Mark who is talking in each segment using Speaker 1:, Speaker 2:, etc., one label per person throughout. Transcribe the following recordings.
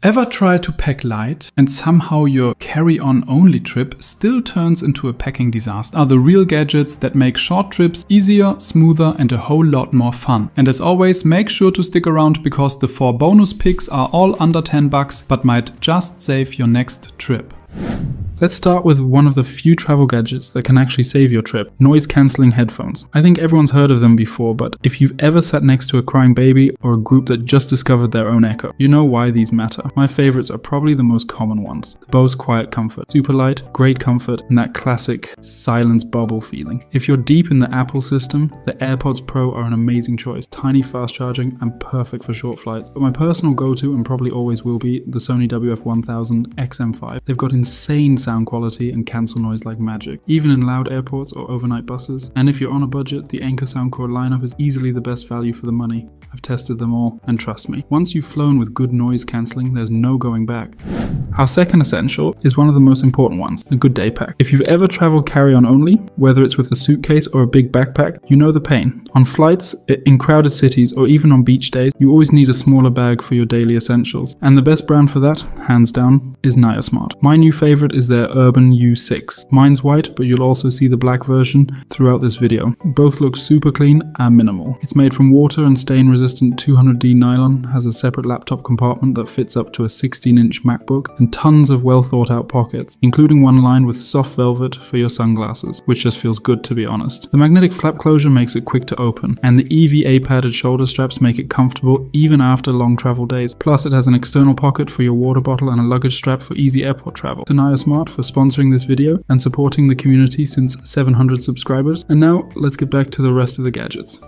Speaker 1: Ever try to pack light and somehow your carry-on only trip still turns into a packing disaster? Are the real gadgets that make short trips easier, smoother and a whole lot more fun. And as always, make sure to stick around because the 4 bonus picks are all under 10 bucks but might just save your next trip. Let's start with one of the few travel gadgets that can actually save your trip: noise-cancelling headphones. I think everyone's heard of them before, but if you've ever sat next to a crying baby or a group that just discovered their own echo, you know why these matter. My favorites are probably the most common ones. The Bose Quiet Comfort. Super light, great comfort, and that classic silence bubble feeling. If you're deep in the Apple system, the AirPods Pro are an amazing choice. Tiny, fast charging, and perfect for short flights. But my personal go-to, and probably always will be, the Sony WF-1000 XM5. They've got insane sound quality and cancel noise like magic, even in loud airports or overnight buses. And if you're on a budget, the Anker Soundcore lineup is easily the best value for the money. I've tested them all, and trust me, once you've flown with good noise cancelling, there's no going back. Our second essential is one of the most important ones, a good day pack. If you've ever traveled carry-on only, whether it's with a suitcase or a big backpack, you know the pain. On flights, in crowded cities, or even on beach days, you always need a smaller bag for your daily essentials. And the best brand for that, hands down, is Smart. My new favorite is their Urban U6. Mine's white, but you'll also see the black version throughout this video. Both look super clean and minimal. It's made from water and stain resistant 200D nylon, has a separate laptop compartment that fits up to a 16-inch MacBook, and tons of well thought out pockets, including one lined with soft velvet for your sunglasses, which just feels good to be honest. The magnetic flap closure makes it quick to open, and the EVA padded shoulder straps make it comfortable even after long travel days. Plus it has an external pocket for your water bottle and a luggage strap for easy airport travel. To Smart for sponsoring this video and supporting the community since 700 subscribers. And now let's get back to the rest of the gadgets.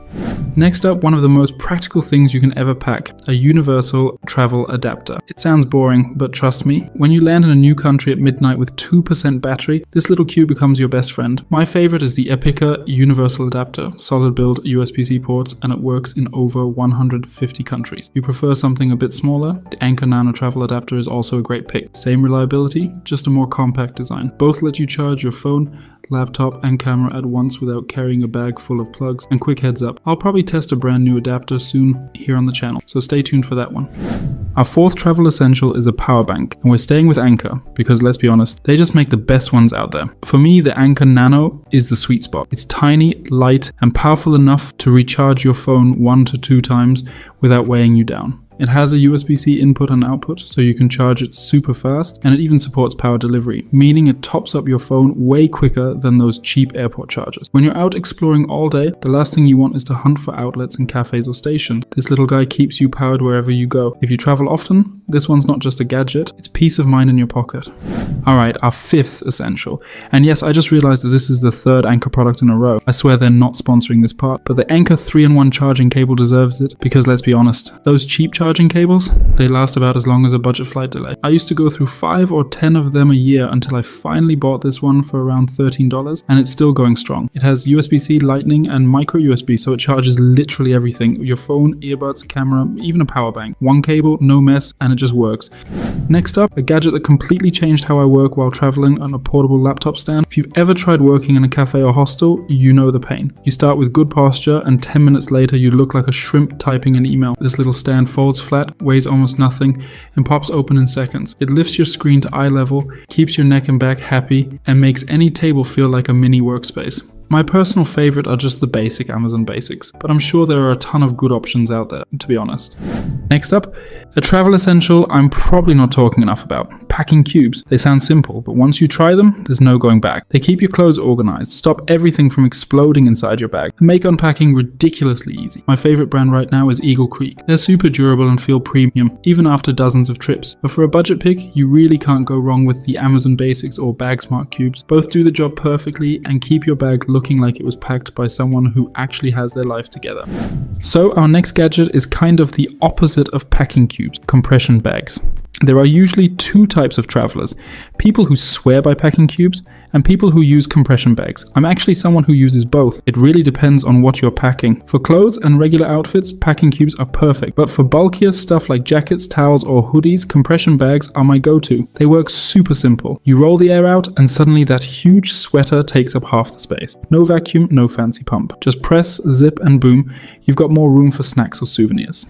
Speaker 1: Next up, one of the most practical things you can ever pack, a universal travel adapter. It sounds boring, but trust me, when you land in a new country at midnight with 2% battery, this little cube becomes your best friend. My favorite is the Epica universal adapter, solid build USB-C ports, and it works in over 150 countries. If you prefer something a bit smaller, the Anker Nano travel adapter is also a great pick. Same reliability, just a more compact design. Both let you charge your phone, laptop and camera at once without carrying a bag full of plugs. And quick heads up, I'll probably test a brand new adapter soon here on the channel, so stay tuned for that one. Our fourth travel essential is a power bank, and we're staying with Anker because let's be honest, they just make the best ones out there. For me, the Anker Nano is the sweet spot. It's tiny, light and powerful enough to recharge your phone 1 to 2 times without weighing you down. It has a USB-C input and output, so you can charge it super fast, and it even supports power delivery, meaning it tops up your phone way quicker than those cheap airport chargers. When you're out exploring all day, the last thing you want is to hunt for outlets in cafes or stations. This little guy keeps you powered wherever you go. If you travel often, this one's not just a gadget, it's peace of mind in your pocket. Alright, our fifth essential. And yes, I just realized that this is the third Anker product in a row. I swear they're not sponsoring this part, but the Anker 3-in-1 charging cable deserves it, because let's be honest, those cheap charging cables, they last about as long as a budget flight delay. I used to go through 5 or 10 of them a year until I finally bought this one for around $13, and it's still going strong. It has USB-C, Lightning and micro USB, so it charges literally everything: your phone, earbuds, camera, even a power bank. One cable, no mess, and it just works. Next up, a gadget that completely changed how I work while traveling on a portable laptop stand. If you've ever tried working in a cafe or hostel, you know the pain. You start with good posture and 10 minutes later you look like a shrimp typing an email. This little stand folds flat, weighs almost nothing, and pops open in seconds. It lifts your screen to eye level, keeps your neck and back happy, and makes any table feel like a mini workspace. My personal favorite are just the basic Amazon basics, but I'm sure there are a ton of good options out there, to be honest. Next up, a travel essential I'm probably not talking enough about: packing cubes. They sound simple, but once you try them, there's no going back. They keep your clothes organized, stop everything from exploding inside your bag, and make unpacking ridiculously easy. My favorite brand right now is Eagle Creek. They're super durable and feel premium, even after dozens of trips. But for a budget pick, you really can't go wrong with the Amazon Basics or Bag Smart cubes. Both do the job perfectly and keep your bag looking like it was packed by someone who actually has their life together. So our next gadget is kind of the opposite of packing cubes: compression bags. There are usually 2 types of travelers: people who swear by packing cubes and people who use compression bags. I'm actually someone who uses both. It really depends on what you're packing. For clothes and regular outfits, packing cubes are perfect, but for bulkier stuff like jackets, towels, or hoodies, compression bags are my go-to. They work super simple. You roll the air out and suddenly that huge sweater takes up half the space. No vacuum, no fancy pump. Just press, zip, and boom, you've got more room for snacks or souvenirs.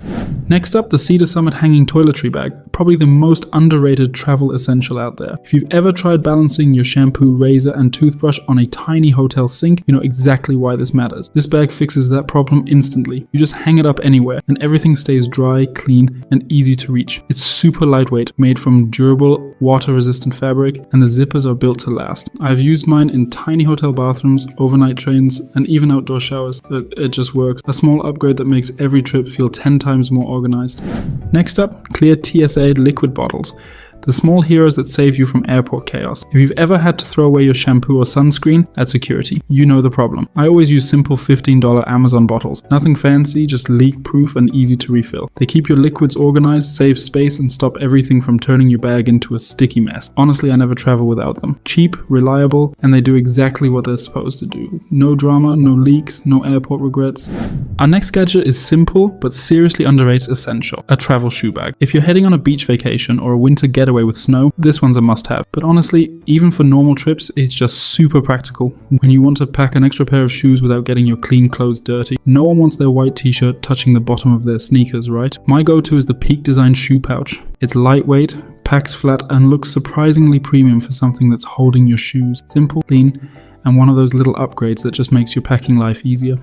Speaker 1: Next up, the Cedar Summit hanging toiletry bag, probably the most underrated travel essential out there. If you've ever tried balancing your shampoo, razor, and toothbrush on a tiny hotel sink, you know exactly why this matters. This bag fixes that problem instantly. You just hang it up anywhere and everything stays dry, clean, and easy to reach. It's super lightweight, made from durable, water-resistant fabric, and the zippers are built to last. I've used mine in tiny hotel bathrooms, overnight trains, and even outdoor showers. It just works. A small upgrade that makes every trip feel 10 times more organized. Next up, clear TSA liquid bottles. The small heroes that save you from airport chaos. If you've ever had to throw away your shampoo or sunscreen, that's security. You know the problem. I always use simple $15 Amazon bottles. Nothing fancy, just leak-proof and easy to refill. They keep your liquids organized, save space, and stop everything from turning your bag into a sticky mess. Honestly, I never travel without them. Cheap, reliable, and they do exactly what they're supposed to do. No drama, no leaks, no airport regrets. Our next gadget is simple, but seriously underrated essential. A travel shoe bag. If you're heading on a beach vacation or a winter getaway with snow, this one's a must-have. But honestly, even for normal trips, it's just super practical. When you want to pack an extra pair of shoes without getting your clean clothes dirty. No one wants their white t-shirt touching the bottom of their sneakers, right? My go-to is the Peak Design shoe pouch. It's lightweight, packs flat, and looks surprisingly premium for something that's holding your shoes. Simple, clean, and one of those little upgrades that just makes your packing life easier.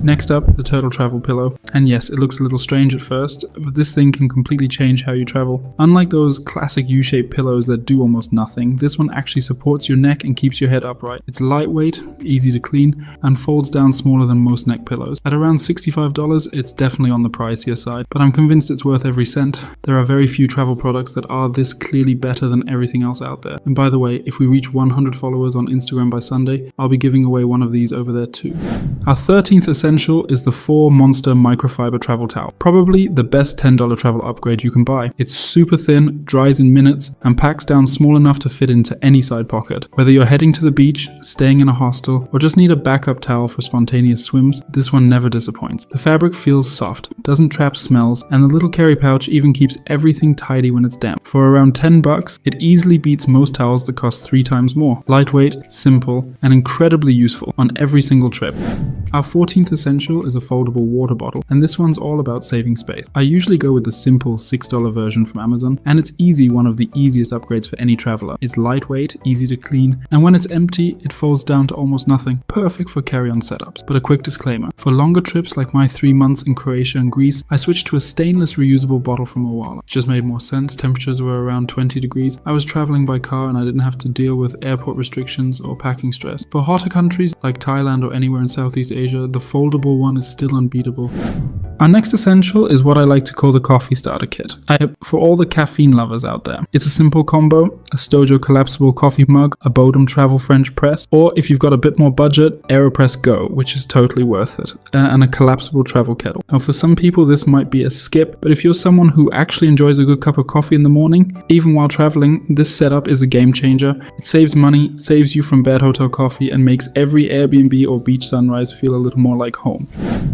Speaker 1: Next up, the Turtle Travel Pillow. And yes, it looks a little strange at first, but this thing can completely change how you travel. Unlike those classic U-shaped pillows that do almost nothing, this one actually supports your neck and keeps your head upright. It's lightweight, easy to clean, and folds down smaller than most neck pillows. At around $65, it's definitely on the pricier side, but I'm convinced it's worth every cent. There are very few travel products that are this clearly better than everything else out there. And by the way, if we reach 100 followers on Instagram by Sunday, I'll be giving away one of these over there too. Our 13th essential is the 4 Monster Microfiber Travel Towel. Probably the best $10 travel upgrade you can buy. It's super thin, dries in minutes, and packs down small enough to fit into any side pocket. Whether you're heading to the beach, staying in a hostel, or just need a backup towel for spontaneous swims, this one never disappoints. The fabric feels soft, doesn't trap smells, and the little carry pouch even keeps everything tidy when it's damp. For around $10, it easily beats most towels that cost 3 times more. Lightweight, simple, and incredibly useful on every single trip. Our 14th essential is a foldable water bottle, and this one's all about saving space. I usually go with the simple $6 version from Amazon, and it's one of the easiest upgrades for any traveler. It's lightweight, easy to clean, and when it's empty, it folds down to almost nothing. Perfect for carry-on setups. But a quick disclaimer, for longer trips like my 3 months in Croatia and Greece, I switched to a stainless reusable bottle from Owala. It just made more sense. Temperatures were around 20 degrees. I was traveling by car and I didn't have to deal with airport restrictions or packing stress. For hotter countries like Thailand or anywhere in Southeast Asia, the foldable one is still unbeatable. Our next essential is what I like to call the coffee starter kit. For all the caffeine lovers out there. It's a simple combo, a Stojo collapsible coffee mug, a Bodum travel French press, or if you've got a bit more budget, AeroPress Go, which is totally worth it, and a collapsible travel kettle. Now for some people this might be a skip, but if you're someone who actually enjoys a good cup of coffee in the morning, even while traveling, this setup is a game changer. It saves money, saves you from bad hotel coffee, and makes every Airbnb or beach sunrise feel a little more like home.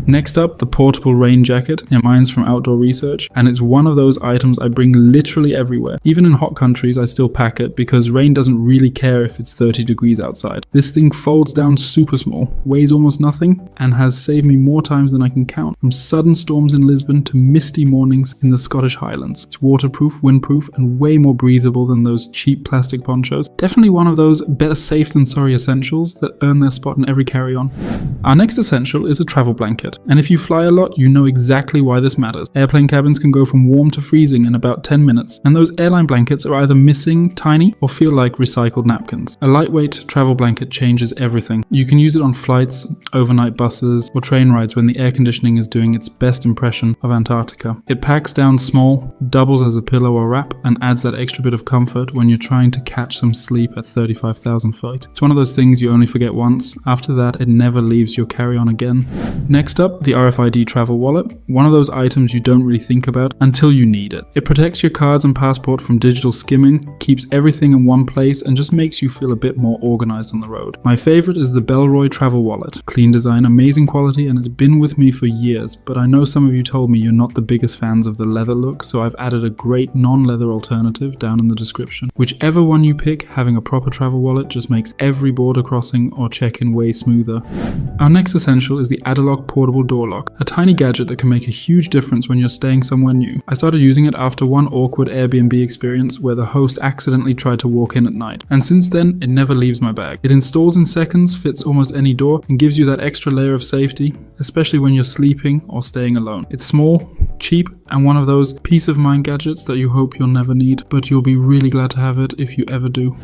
Speaker 1: Next up, the portable rain jacket. Yeah, mine's from Outdoor Research, and it's one of those items I bring literally everywhere. Even in hot countries, I still pack it because rain doesn't really care if it's 30 degrees outside. This thing folds down super small, weighs almost nothing, and has saved me more times than I can count. From sudden storms in Lisbon to misty mornings in the Scottish Highlands. It's waterproof, windproof, and way more breathable than those cheap plastic ponchos. Definitely one of those better safe than sorry essentials that earn their spot in every carry-on. Our next essential is a travel blanket, and if you fly a lot, you know exactly why this matters. Airplane cabins can go from warm to freezing in about 10 minutes, and those airline blankets are either missing, tiny, or feel like recycled napkins. A lightweight travel blanket changes everything. You can use it on flights, overnight buses, or train rides when the air conditioning is doing its best impression of Antarctica. It packs down small, doubles as a pillow or wrap, and adds that extra bit of comfort when you're trying to catch some sleep at 35,000 feet. It's one of those things things you only forget once. After that, it never leaves your carry-on again. Next up, the RFID travel wallet. One of those items you don't really think about until you need it. It protects your cards and passport from digital skimming, keeps everything in one place, and just makes you feel a bit more organized on the road. My favorite is the Bellroy travel wallet. Clean design, amazing quality, and it's been with me for years, but I know some of you told me you're not the biggest fans of the leather look, so I've added a great non-leather alternative down in the description. Whichever one you pick, having a proper travel wallet just makes every border crossing or check-in way smoother. Our next essential is the Adalock portable door lock, a tiny gadget that can make a huge difference when you're staying somewhere new. I started using it after one awkward Airbnb experience where the host accidentally tried to walk in at night, and since then it never leaves my bag. It installs in seconds, fits almost any door, and gives you that extra layer of safety, especially when you're sleeping or staying alone. It's small, cheap, and one of those peace of mind gadgets that you hope you'll never need, but you'll be really glad to have it if you ever do.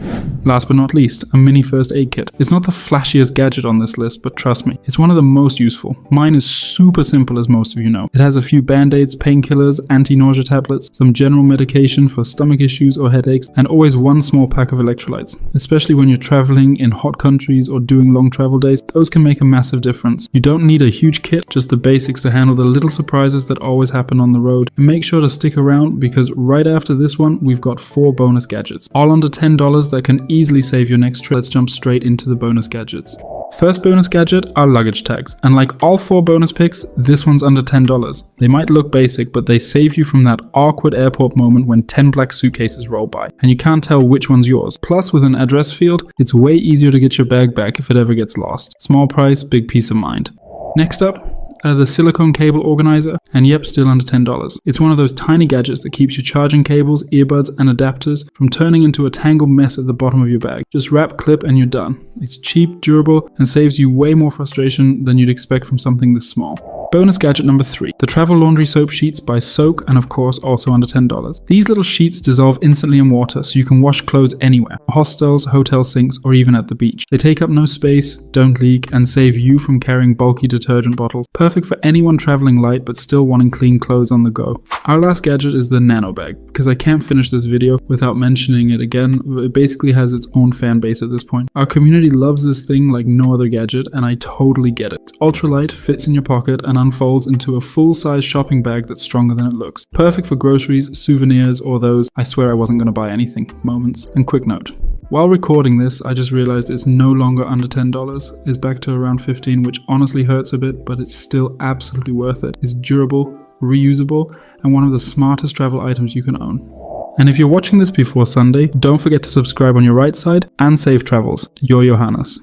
Speaker 1: Last but not least, a mini first aid kit. It's not the flashiest gadget on this list, but trust me, it's one of the most useful. Mine is super simple, as most of you know. It has a few band-aids, painkillers, anti-nausea tablets, some general medication for stomach issues or headaches, and always one small pack of electrolytes. Especially when you're traveling in hot countries or doing long travel days, those can make a massive difference. You don't need a huge kit, just the basics to handle the little surprises that always happen on the road. And make sure to stick around, because right after this one, we've got 4 bonus gadgets, all under $10 that can easily save your next trip. Let's jump straight into the bonus gadgets. First bonus gadget are luggage tags, and like all 4 bonus picks, this one's under $10. They might look basic, but they save you from that awkward airport moment when 10 black suitcases roll by, and you can't tell which one's yours. Plus, with an address field, it's way easier to get your bag back if it ever gets lost. Small price, big peace of mind. Next up, the silicone cable organizer, and yep, still under $10. It's one of those tiny gadgets that keeps your charging cables, earbuds, and adapters from turning into a tangled mess at the bottom of your bag. Just wrap, clip, and you're done. It's cheap, durable, and saves you way more frustration than you'd expect from something this small. Bonus gadget number 3, the travel laundry soap sheets by Soak, and of course also under $10. These little sheets dissolve instantly in water, so you can wash clothes anywhere, hostels, hotel sinks, or even at the beach. They take up no space, don't leak, and save you from carrying bulky detergent bottles. Perfect for anyone traveling light but still wanting clean clothes on the go. Our last gadget is the nano bag, because I can't finish this video without mentioning it again. It basically has its own fan base at this point. Our community loves this thing like no other gadget, and I totally get it. It's ultralight, fits in your pocket, and unfolds into a full-size shopping bag that's stronger than it looks. Perfect for groceries, souvenirs, or those "I swear I wasn't going to buy anything" moments. And quick note, while recording this, I just realized it's no longer under $10. It's back to around $15, which honestly hurts a bit, but it's still absolutely worth it. It's durable, reusable, and one of the smartest travel items you can own. And if you're watching this before Sunday, don't forget to subscribe on your right side, and safe travels. Your Johannes.